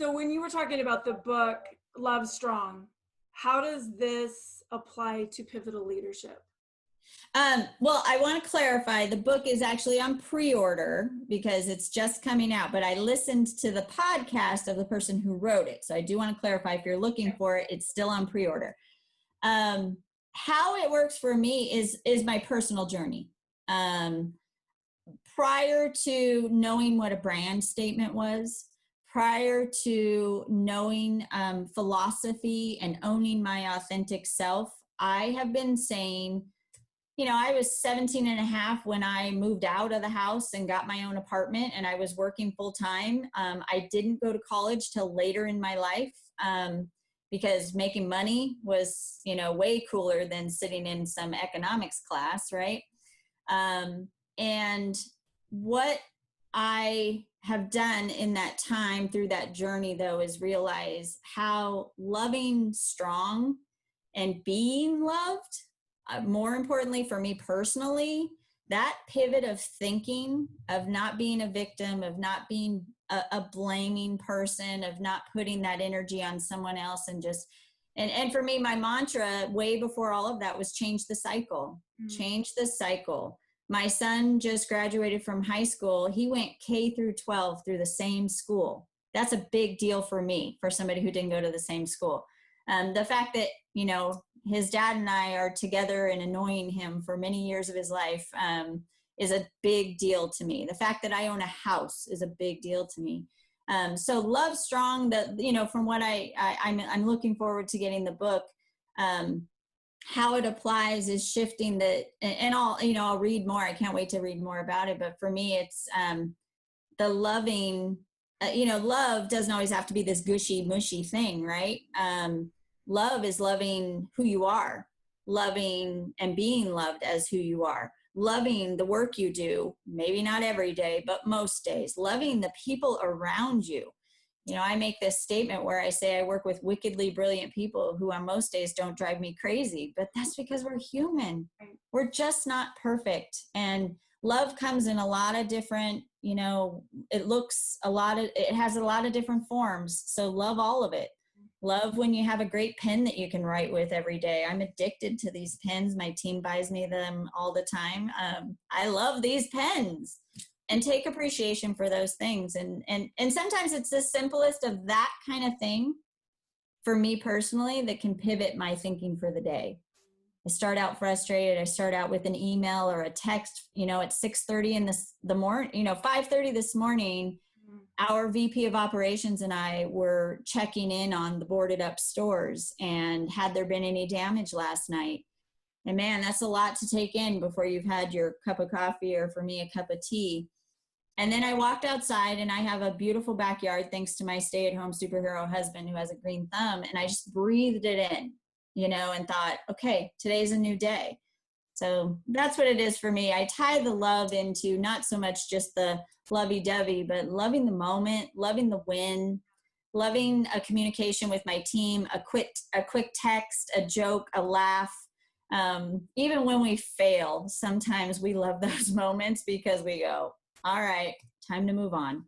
So when you were talking about the book, Love Strong, how does this apply to pivotal leadership? Well, I want to clarify, the book is actually on pre-order because it's just coming out, but I listened to the podcast of the person who wrote it. So I do want to clarify, if you're looking for it, it's still on pre-order. How it works for me is my personal journey. Prior to knowing what a brand statement was, prior to knowing philosophy and owning my authentic self, I have been saying, I was 17 and a half when I moved out of the house and got my own apartment, and I was working full time. I didn't go to college till later in my life because making money was, way cooler than sitting in some economics class, right? And what I have done in that time through that journey, though, is realize how loving, strong, and being loved, more importantly for me personally, that pivot of thinking, of not being a victim, of not being a blaming person, of not putting that energy on someone else, and for me, my mantra way before all of that was change the cycle. Change the cycle. My son just graduated from high school. He went K through 12 through the same school. That's a big deal for me, for somebody who didn't go to the same school. The fact that, his dad and I are together and annoying him for many years of his life is a big deal to me. The fact that I own a house is a big deal to me. So Love Strong, that, from what I'm looking forward to getting the book. How it applies is shifting and I'll read more. I can't wait to read more about it. But for me, it's the loving, love doesn't always have to be this gushy, mushy thing, right? Love is loving who you are, loving and being loved as who you are, loving the work you do, maybe not every day, but most days, loving the people around you. I make this statement where I say I work with wickedly brilliant people who on most days don't drive me crazy, but that's because we're human. We're just not perfect. And love comes in a lot of different, it has a lot of different forms. So love all of it. Love when you have a great pen that you can write with every day. I'm addicted to these pens. My team buys me them all the time. I love these pens. And take appreciation for those things. And sometimes it's the simplest of that kind of thing for me personally that can pivot my thinking for the day. I start out frustrated. I start out with an email or a text, at 6:30 in the morning, 5:30 this morning, our VP of operations and I were checking in on the boarded up stores and had there been any damage last night. And man, that's a lot to take in before you've had your cup of coffee, or for me, a cup of tea. And then I walked outside, and I have a beautiful backyard thanks to my stay-at-home superhero husband who has a green thumb. And I just breathed it in, and thought, okay, today's a new day. So that's what it is for me. I tie the love into not so much just the lovey-dovey, but loving the moment, loving the win, loving a communication with my team, a quick text, a joke, a laugh. Even when we fail, sometimes we love those moments because we go, all right, time to move on.